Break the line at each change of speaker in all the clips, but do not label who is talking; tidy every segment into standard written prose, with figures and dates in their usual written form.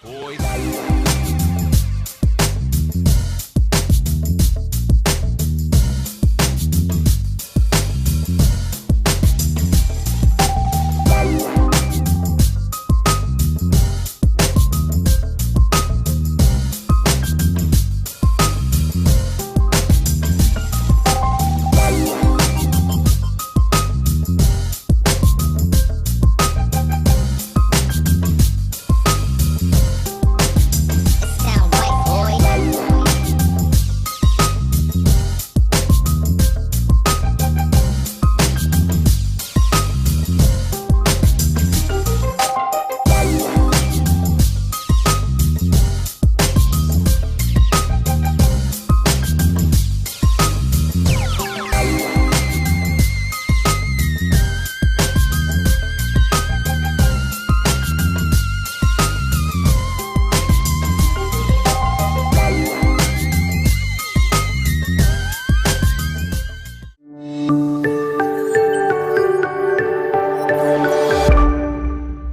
Boys.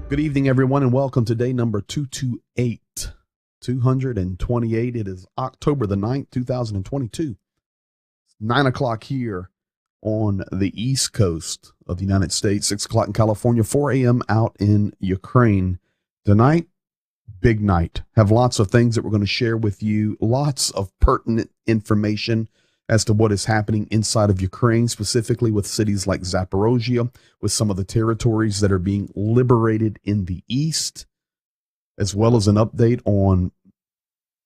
Good evening, everyone, and welcome to day number 228. It is October the 9th, 2022. It's 9 o'clock here on the East Coast of the United States, 6 o'clock in California, 4 a.m. out in Ukraine. Tonight, big night. Have lots of things that we're going to share with you, lots of pertinent information as to what is happening inside of Ukraine, specifically with cities like Zaporozhia, with some of the territories that are being liberated in the east, as well as an update on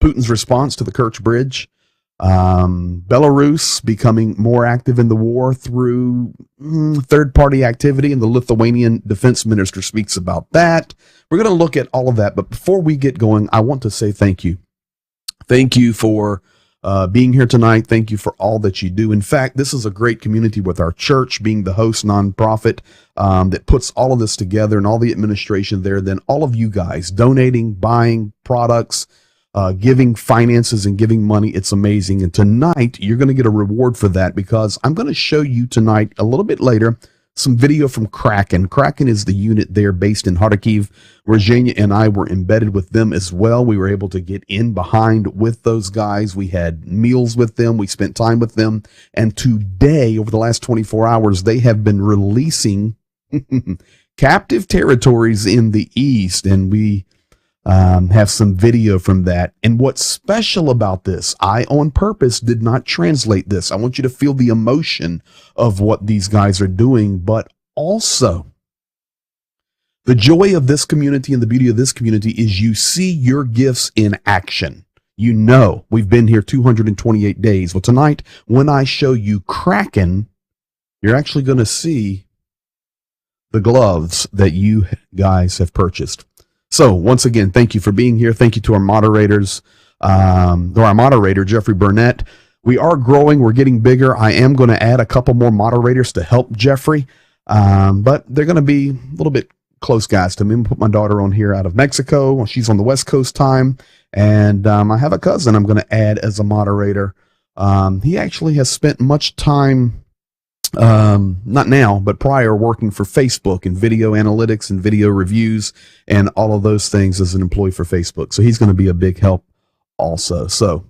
Putin's response to the Kirch Bridge, Belarus becoming more active in the war through third-party activity, and the Lithuanian defense minister speaks about that. We're going to look at all of that, but before we get going, I want to say thank you. Thank you for being here tonight. Thank you for all that you do. In fact, this is a great community with our church being the host nonprofit that puts all of this together and all the administration there. Then all of you guys donating, buying products, giving finances and giving money. It's amazing. And tonight you're going to get a reward for that, because I'm going to show you tonight a little bit later some video from Kraken. Kraken is the unit there based in Kharkiv. Virginia and I were embedded with them as well. We were able to get in behind with those guys. We had meals with them. We spent time with them. And today, over the last 24 hours, they have been releasing captive territories in the east. And we have some video from that. And what's special about this, I on purpose did not translate this. I want you to feel the emotion of what these guys are doing, but also the joy of this community and the beauty of this community is you see your gifts in action. You know, we've been here 228 days. Well, tonight, when I show you Kraken, you're actually going to see the gloves that you guys have purchased. So once again, thank you for being here. Thank you to our moderators, our moderator, Jeffrey Burnett. We are growing. We're getting bigger. I am going to add a couple more moderators to help Jeffrey, but they're going to be a little bit close guys to me. I'm going to put my daughter on here out of Mexico. She's on the West Coast time. And I have a cousin I'm going to add as a moderator. He actually has spent much time, not now, but prior, working for Facebook and video analytics and video reviews and all of those things as an employee for Facebook. So he's going to be a big help also. So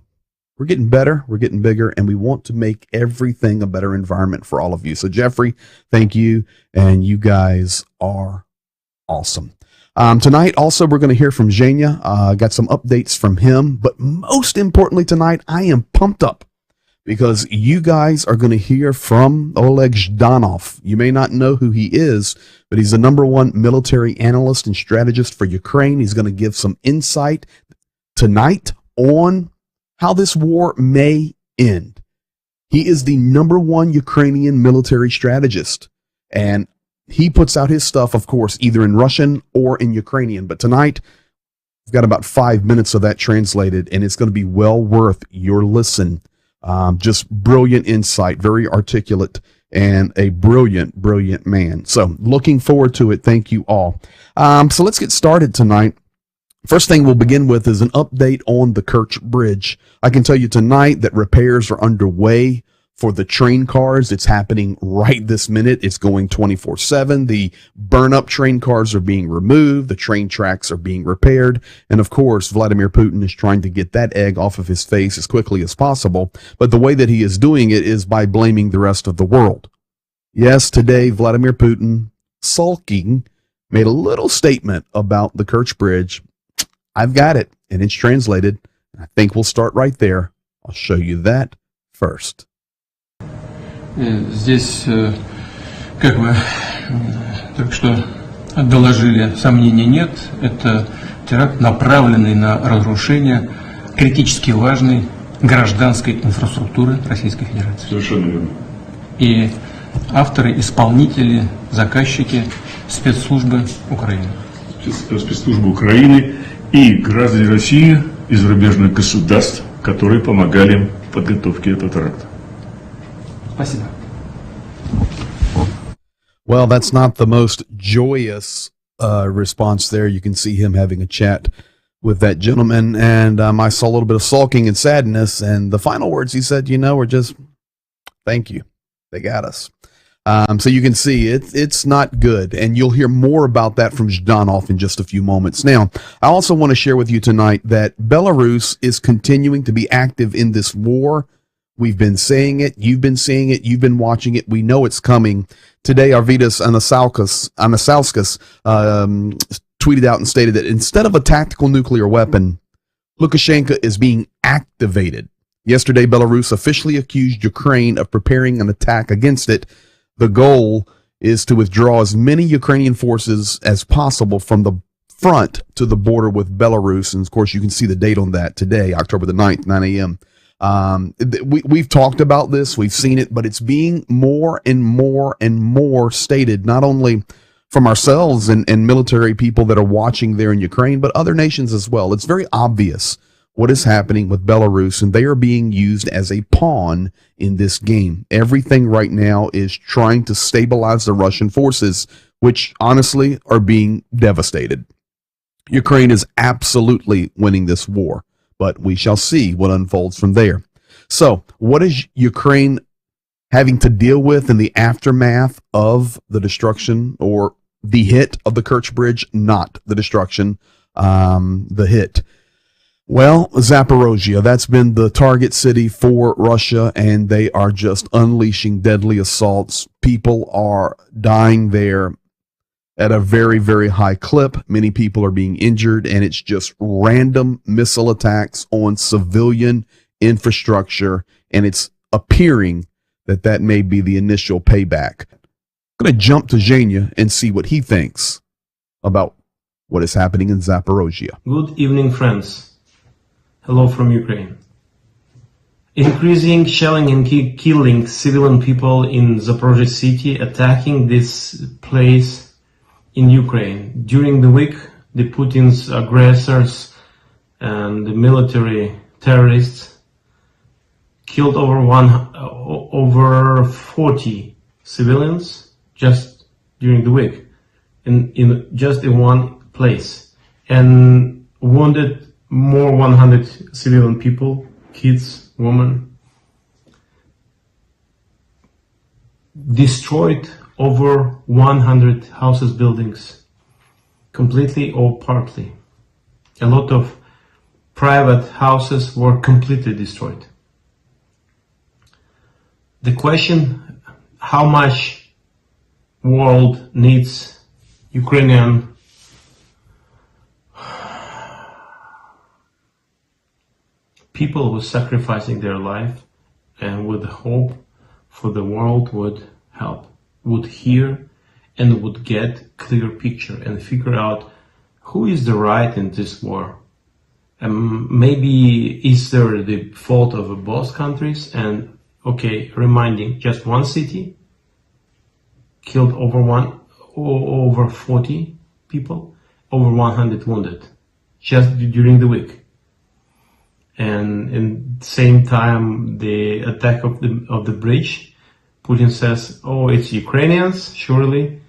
we're getting better, we're getting bigger, and we want to make everything a better environment for all of you. So Jeffrey, thank you. And you guys are awesome. Tonight, also, we're going to hear from Zhenya. Got some updates from him. But most importantly tonight, I am pumped up because you guys are going to hear from Oleg Zhdanov. You may not know who he is, but he's the #1 military analyst and strategist for Ukraine. He's going to give some insight tonight on how this war may end. He is the #1 Ukrainian military strategist, and he puts out his stuff, of course, either in Russian or in Ukrainian. But tonight, we've got about 5 minutes of that translated, and it's going to be well worth your listen. Just brilliant insight, very articulate, and a brilliant, brilliant man. So looking forward to it. Thank you all. So let's get started tonight. First thing we'll begin with is an update on the Kirch Bridge. I can tell you tonight that repairs are underway For the train cars, it's happening right this minute. It's going 24/7. The burn-up train cars are being removed. The train tracks are being repaired. And of course, Vladimir Putin is trying to get that egg off of his face as quickly as possible. But the way that he is doing it is by blaming the rest of the world. Yes, today, Vladimir Putin, sulking, made a little statement about the Kirch Bridge. I've got it, and it's translated. I think we'll start right there. I'll show you that first.
Здесь, как вы только что доложили, сомнений нет. Это теракт, направленный на разрушение критически важной гражданской инфраструктуры Российской Федерации.
Совершенно верно.
И авторы, исполнители, заказчики спецслужбы Украины.
Спецслужбы Украины и граждане России из зарубежных государств, которые помогали им в подготовке этого теракта.
Спасибо.
Well, that's not the most joyous response there. You can see him having a chat with that gentleman, and I saw a little bit of sulking and sadness, and the final words he said, were just, thank you. They got us. So you can see it's not good, and you'll hear more about that from Zhdanov in just a few moments. Now, I also want to share with you tonight that Belarus is continuing to be active in this war. We've been saying it. You've been seeing it. You've been watching it. We know it's coming. Today, Arvydas Anasauskas tweeted out and stated that instead of a tactical nuclear weapon, Lukashenko is being activated. Yesterday, Belarus officially accused Ukraine of preparing an attack against it. The goal is to withdraw as many Ukrainian forces as possible from the front to the border with Belarus. And of course, you can see the date on that today, October the 9th, 9 a.m. We've talked about this, we've seen it, but it's being more and more and more stated, not only from ourselves and military people that are watching there in Ukraine, but other nations as well. It's very obvious what is happening with Belarus, and they are being used as a pawn in this game. Everything right now is trying to stabilize the Russian forces, which honestly are being devastated. Ukraine is absolutely winning this war, but we shall see what unfolds from there. So, what is Ukraine having to deal with in the aftermath of the destruction or the hit of the Kirch Bridge? Not the destruction, the hit. Well, Zaporozhia, that's been the target city for Russia, and they are just unleashing deadly assaults. People are dying there at a very, very high clip. Many people are being injured, and it's just random missile attacks on civilian infrastructure, and it's appearing that that may be the initial payback. I'm going to jump to Zhenya and see what he thinks about what is happening in Zaporozhia.
Good evening, friends. Hello from Ukraine. Increasing shelling and killing civilian people in Zaporozhia city, attacking this place in Ukraine. During the week, the Putin's aggressors and the military terrorists killed over 40 civilians just during the week in just in one place, and wounded more 100 civilian people, kids, women. Destroyed over 100 houses, buildings, completely or partly. A lot of private houses were completely destroyed. The question, how much world needs Ukrainian people who are sacrificing their life, and with hope for the world would help, would hear and would get clear picture and figure out who is the right in this war. And maybe is there the fault of both countries? And okay, reminding just one city killed over 40 people, over 100 wounded just during the week. And in the same time, the attack of the bridge, Putin says, "Oh, it's Ukrainians, surely,"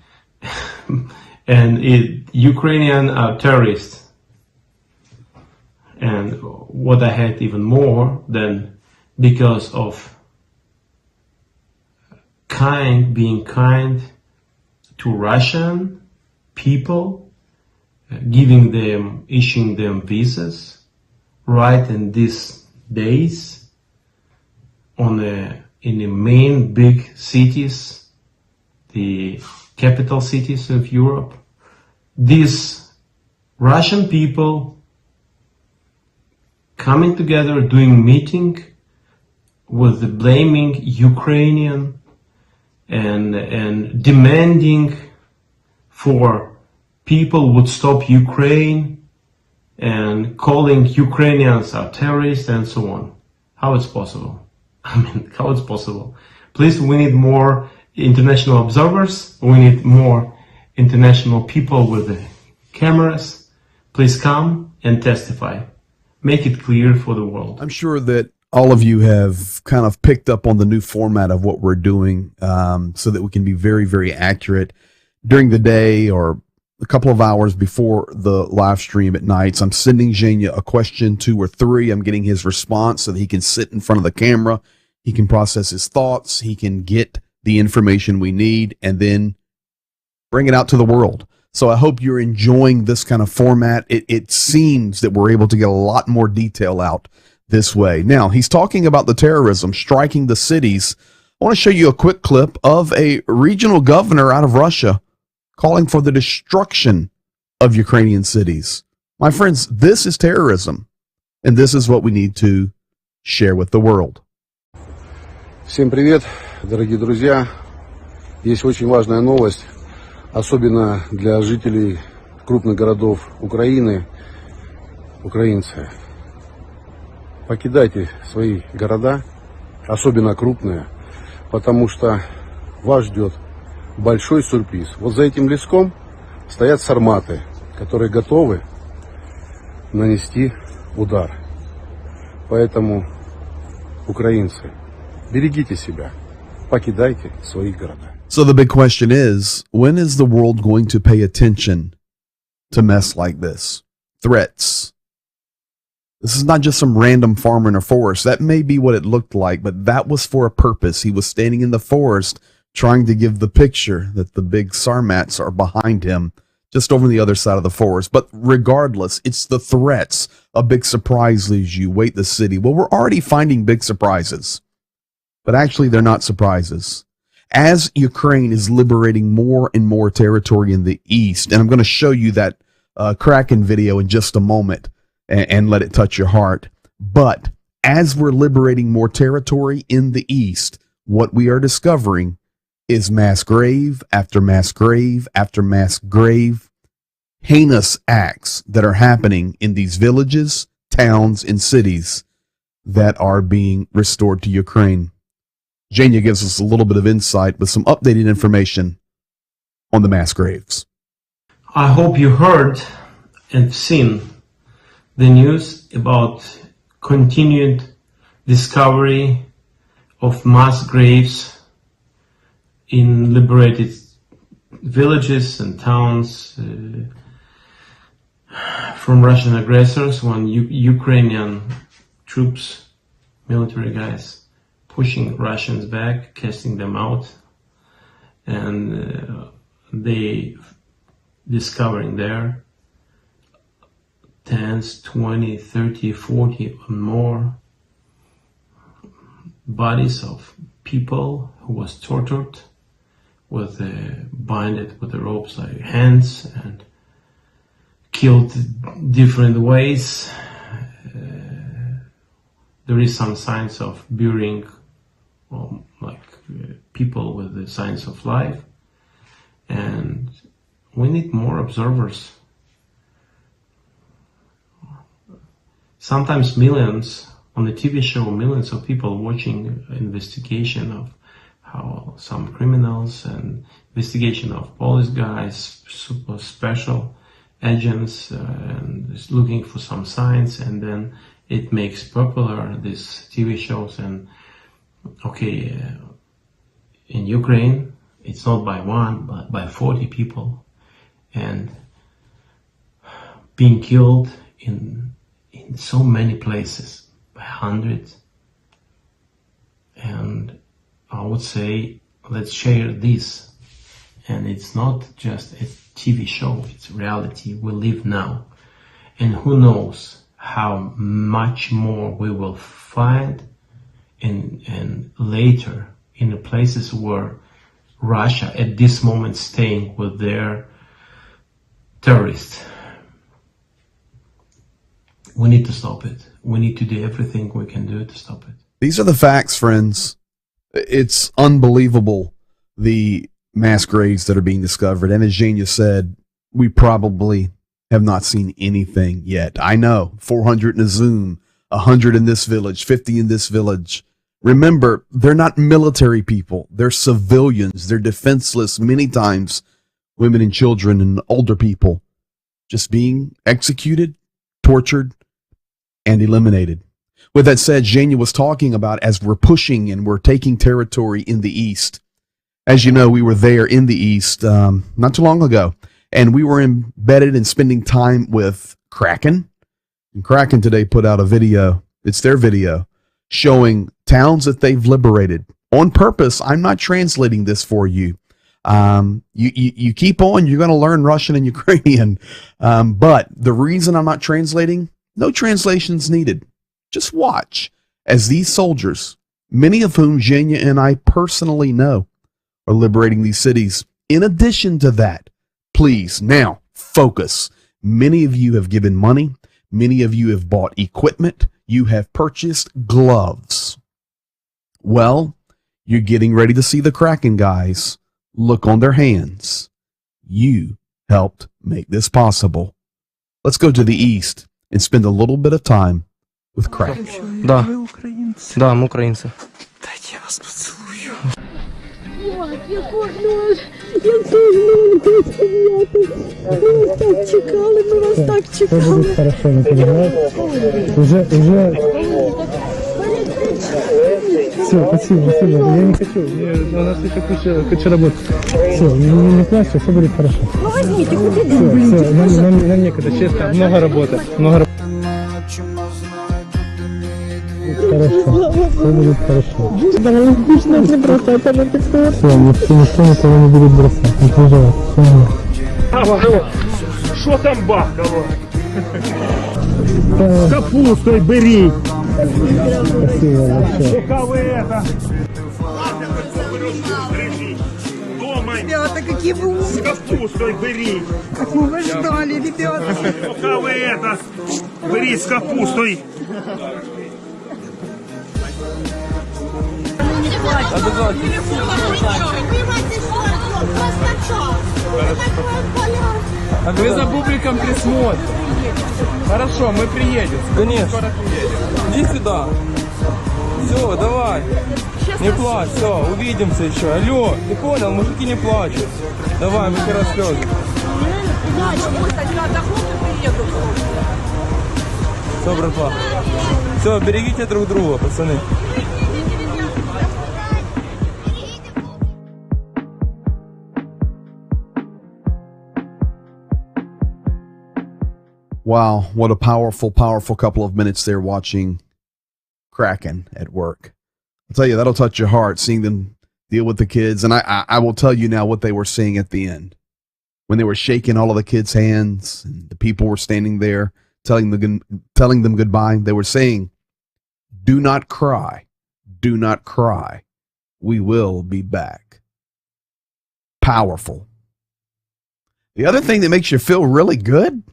and Ukrainian terrorists. And what I had even more than because of being kind to Russian people, issuing them visas right in these days in the main big cities, the capital cities of Europe. These Russian people coming together, doing meeting with the blaming Ukrainian and demanding for people would stop Ukraine and calling Ukrainians are terrorists and so on. How it's possible? I mean, how it's possible? Please, we need more international observers. We need more international people with the cameras. Please come and testify. Make it clear for the world.
I'm sure that all of you have kind of picked up on the new format of what we're doing, so that we can be very, very accurate during the day or a couple of hours before the live stream at nights. I'm sending Zhenya a question, 2 or 3. I'm getting his response so that he can sit in front of the camera. He can process his thoughts. He can get the information we need and then bring it out to the world. So I hope you're enjoying this kind of format. It seems that we're able to get a lot more detail out this way. Now, he's talking about the terrorism striking the cities. I want to show you a quick clip of a regional governor out of Russia calling for the destruction of Ukrainian cities. My friends, this is terrorism, and this is what we need to share with the world.
Всем привет, дорогие друзья. Есть очень важная новость, особенно для жителей крупных городов Украины. Украинцы, покидайте свои города, особенно крупные, потому что вас ждет большой сюрприз. Вот за этим леском стоят сарматы, которые готовы нанести удар. Поэтому, украинцы, берегите себя, покидайте свои города.
So the big question is, when is the world going to pay attention to mess like this? Threats. This is not just some random farmer in a forest. That may be what it looked like, but that was for a purpose. He was standing in the forest trying to give the picture that the big sarmats are behind him, just over the other side of the forest. But regardless, it's the threats. A big surprise leaves you. Wait the city. Well, we're already finding big surprises, but actually they're not surprises. As Ukraine is liberating more and more territory in the east, and I'm going to show you that Kraken video in just a moment and let it touch your heart. But as we're liberating more territory in the east, what we are discovering is mass grave after mass grave after mass grave, heinous acts that are happening in these villages, towns, and cities that are being restored to Ukraine. Zhenya gives us a little bit of insight with some updated information on the mass graves.
I hope you heard and seen the news about continued discovery of mass graves in liberated villages and towns from Russian aggressors when Ukrainian troops, military guys, pushing Russians back, casting them out, and they discovering there 10s, 20, 30, 40 or more bodies of people who was tortured with binded with the ropes like hands and killed different ways. There is some signs of burying people with the signs of life, and we need more observers. Sometimes millions on the TV show, millions of people watching investigation of how some criminals and investigation of police guys, super special agents, and looking for some signs, and then it makes popular these TV shows. And okay, in Ukraine, it's not by one, but by 40 people, and being killed in so many places, by hundreds. And I would say let's share this. And it's not just a TV show, it's reality. We live now. And who knows how much more we will find and later in the places where Russia at this moment staying with their terrorists. We need to stop it. We need to do everything we can do to stop it.
These are the facts, friends. It's unbelievable, the mass graves that are being discovered. And as Zhenya said, we probably have not seen anything yet. I know, 400 in a Zoom, 100 in this village, 50 in this village. Remember, they're not military people. They're civilians. They're defenseless. Many times, women and children and older people just being executed, tortured, and eliminated. With that said, Zhenya was talking about as we're pushing and we're taking territory in the East. As you know, we were there in the East not too long ago, and we were embedded and spending time with Kraken. And Kraken today put out a video. It's their video showing towns that they've liberated on purpose. I'm not translating this for you. You keep on, you're going to learn Russian and Ukrainian. But the reason I'm not translating, no translations needed. Just watch as these soldiers, many of whom Zhenya and I personally know, are liberating these cities. In addition to that, please now focus. Many of you have given money. Many of you have bought equipment. You have purchased gloves. Well, you're getting ready to see the Kraken guys look on their hands. You helped make this possible. Let's go to the East and spend a little bit of time with Kraken.
Да. Да, мы украинцы.
Дайте я вас поцелую.
так чекали, ми вас так чекали. Все буде хорошо, не переживайте. Уже... Все, спасибо. Я не хочу. У нас еще куча работы. Все, не плачьте, все будет хорошо. Ну возьмите, купите. Все, нам некогда, честно, много работы. Хорошо, все будет хорошо. Да, нам скучно, не бросать, а на пиксует. Все, никто никого не будет бросать, не переживай.
Що там бахкало? З капустою беріть.
Спасибо большое.
Пока ви это...
Ребята, какие вы умные.
З капустою беріть.
Как мы вас ждали, ребята.
Пока ви это... Беріть з капустою.
А вы за бубликом присмотрите. Хорошо, мы приедем. Конечно. Скоро приедем. Иди сюда. Все, давай. Не плачь, все, увидимся еще. Алло, ты понял, мужики не плачут. Давай, вытирай слезы. Все, братва. Все, берегите друг друга, пацаны.
Wow, what a powerful couple of minutes there watching Kraken at work. I'll tell you, that'll touch your heart, seeing them deal with the kids. And I will tell you now what they were saying at the end. When they were shaking all of the kids' hands, and the people were standing there telling them goodbye, they were saying, "Do not cry. Do not cry. We will be back." Powerful. The other thing that makes you feel really good,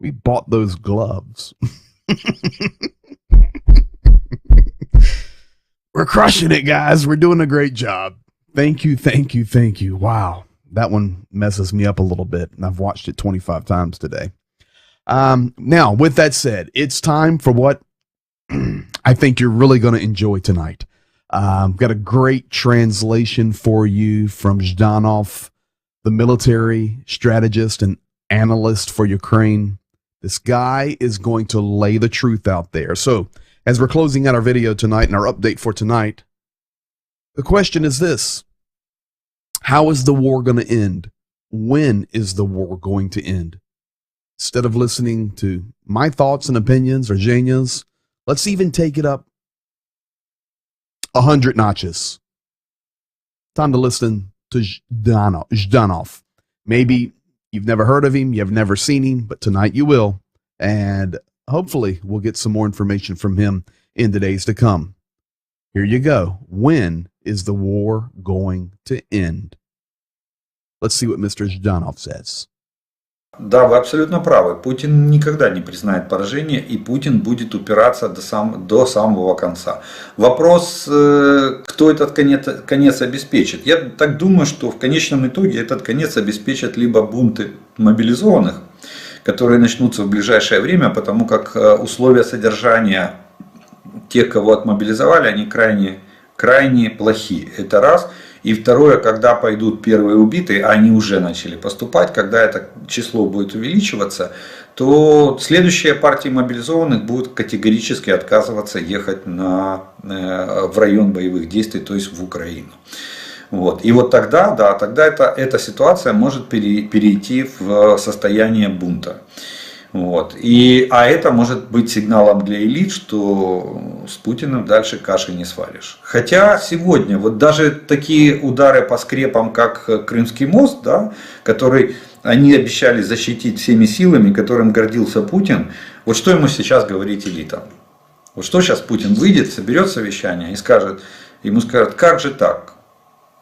we bought those gloves. We're crushing it, guys. We're doing a great job. Thank you, thank you, thank you. Wow. That one messes me up a little bit, and I've watched it 25 times today. Now, with that said, it's time for what I think you're really going to enjoy tonight. Got a great translation for you from Zhdanov, the military strategist and analyst for Ukraine. This guy is going to lay the truth out there. So, as we're closing out our video tonight and our update for tonight, the question is this: how is the war going to end? When is the war going to end? Instead of listening to my thoughts and opinions or Zhenya's, let's even take it up 100 notches. time to listen to Zhdanov. Maybe you've never heard of him, you've never seen him, but tonight you will. And hopefully we'll get some more information from him in the days to come. Here you go. When is the war going to end? Let's see what Mr. Zhdanov says.
Да, вы абсолютно правы. Путин никогда не признает поражение, и Путин будет упираться до самого конца. Вопрос, кто этот конец обеспечит. Я так думаю, что в конечном итоге этот конец обеспечат либо бунты мобилизованных, которые начнутся в ближайшее время, потому как условия содержания тех, кого отмобилизовали, они крайне плохие. Это раз. И второе, когда пойдут первые убитые, а они уже начали поступать, когда это число будет увеличиваться, то следующие партии мобилизованных будут категорически отказываться ехать в район боевых действий, то есть в Украину. Вот. И вот тогда, да, эта ситуация может перейти в состояние бунта. Вот. А это может быть сигналом для элит, что с Путиным дальше каши не сваришь. Хотя сегодня вот даже такие удары по скрепам, как Крымский мост, да, который они обещали защитить всеми силами, которым гордился Путин, вот что ему сейчас говорить элитам? Вот что сейчас Путин выйдет, соберет совещание и ему скажут, как же так?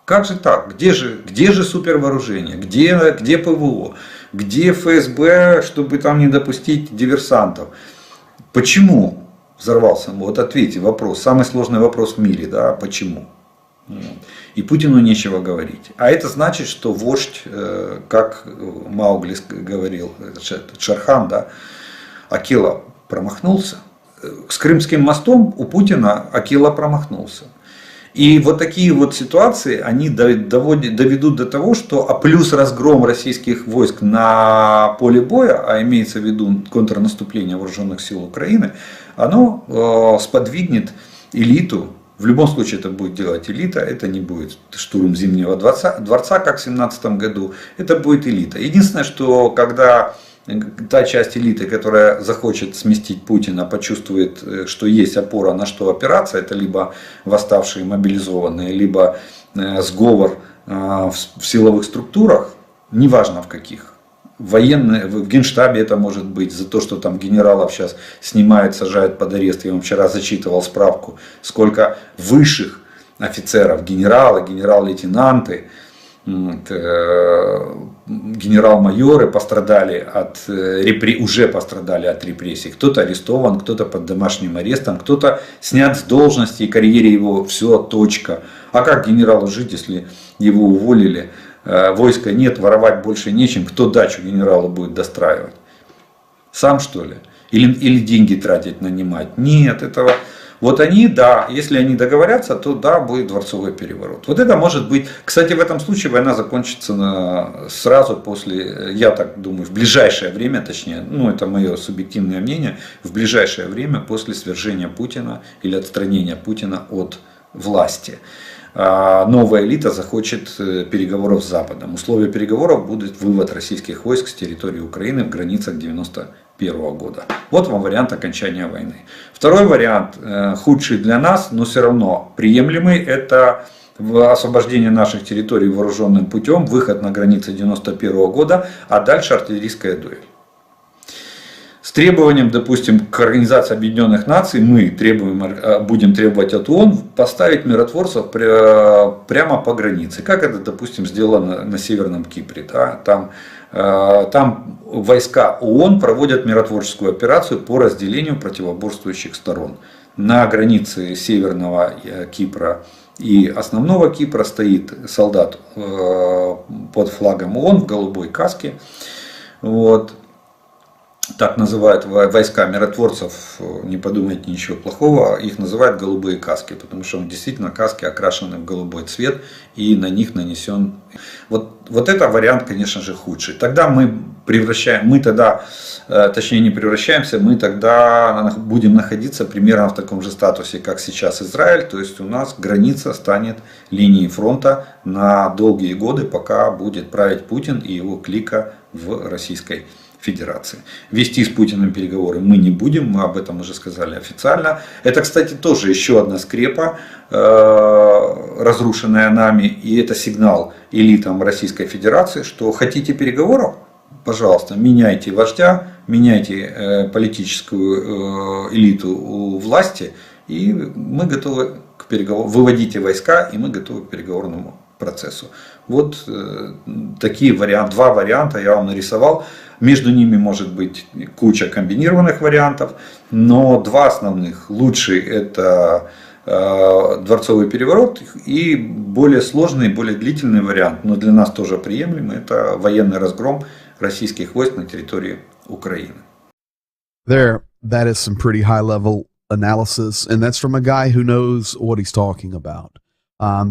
Как же так? Где же супервооружение? Где ПВО? Где ФСБ, чтобы там не допустить диверсантов? Почему взорвался? Вот ответьте вопрос. Самый сложный вопрос в мире. Да? Почему? И Путину нечего говорить. А это значит, что вождь, как Маугли говорил, Шерхан, да, Акела промахнулся. С Крымским мостом у Путина Акела промахнулся. И вот такие вот ситуации, они доведут до того, что плюс разгром российских войск на поле боя, а имеется в виду контрнаступление вооруженных сил Украины, оно сподвигнет элиту. В любом случае это будет делать элита, это не будет штурм Зимнего дворца, как в 2017 году, это будет элита. Единственное, что когда та часть элиты, которая захочет сместить Путина, почувствует, что есть опора на что опираться, это либо восставшие мобилизованные, либо сговор в силовых структурах, неважно в каких. В Генштабе это может быть за то, что там генералов сейчас снимают, сажают под арест. Я вам вчера зачитывал справку, сколько высших офицеров, генерал-лейтенанты, генерал-майоры уже пострадали от репрессий. Кто-то арестован, кто-то под домашним арестом, кто-то снят с должности и карьере его все, точка. А как генералу жить, если его уволили, войска нет, воровать больше нечем, кто дачу генералу будет достраивать? Сам что ли? Или деньги тратить, нанимать? Нет, этого... Вот они, да, если они договорятся, то да, будет дворцовый переворот. Вот это может быть, кстати, в этом случае война закончится сразу после, я так думаю, в ближайшее время, точнее, это мое субъективное мнение, в ближайшее время после свержения Путина или отстранения Путина от власти. Новая элита захочет переговоров с Западом. Условия переговоров будет вывод российских войск с территории Украины в границах 1991 года. Вот вам вариант окончания войны. Второй вариант, худший для нас, но все равно приемлемый, это освобождение наших территорий вооруженным путем, выход на границы 1991 года, а дальше артиллерийская дуэль. С требованием, допустим, к Организации Объединенных Наций мы будем требовать от ООН поставить миротворцев прямо по границе. Как это, допустим, сделано на Северном Кипре. Да? Там войска ООН проводят миротворческую операцию по разделению противоборствующих сторон. На границе Северного Кипра и основного Кипра стоит солдат под флагом ООН в голубой каске. Вот. Так называют войска миротворцев, не подумайте ничего плохого, их называют голубые каски, потому что действительно каски окрашены в голубой цвет и на них нанесен... Вот это вариант, конечно же, худший. Тогда мы тогда будем находиться примерно в таком же статусе, как сейчас Израиль, то есть у нас граница станет линией фронта на долгие годы, пока будет править Путин и его клика в Российской Федерации. Вести с Путиным переговоры мы не будем, мы об этом уже сказали официально. Это, кстати, тоже еще одна скрепа, разрушенная нами, и это сигнал элитам Российской Федерации, что хотите переговоров? Пожалуйста, меняйте вождя, меняйте политическую элиту у власти, и мы готовы к переговорам, выводите войска, и мы готовы к переговорному процессу. Вот такие варианты, два варианта я вам нарисовал. Между ними может быть куча комбинированных вариантов, но два основных. Лучший — это дворцовый переворот, и более сложный, более длительный вариант, но для нас тоже приемлемый, это военный разгром российских войск на территории Украины.
That is some pretty high level analysis, and that's from a guy who knows what he's talking about.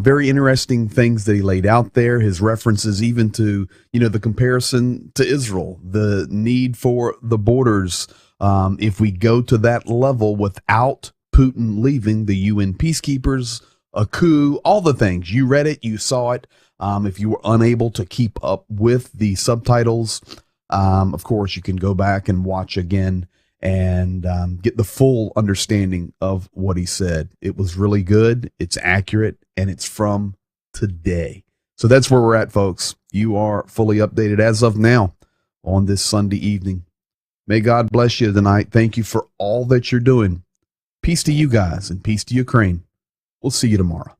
Very interesting things that he laid out there. His references even to, the comparison to Israel, the need for the borders. If we go to that level without Putin leaving, the UN peacekeepers, a coup, all the things. You read it, you saw it. If you were unable to keep up with the subtitles, of course, you can go back and watch again and get the full understanding of what he said. It was really good. It's accurate, and it's from today. So that's where we're at, folks. You are fully updated as of now on this Sunday evening. May God bless you tonight. Thank you for all that you're doing. Peace to you guys and peace to Ukraine. We'll see you tomorrow.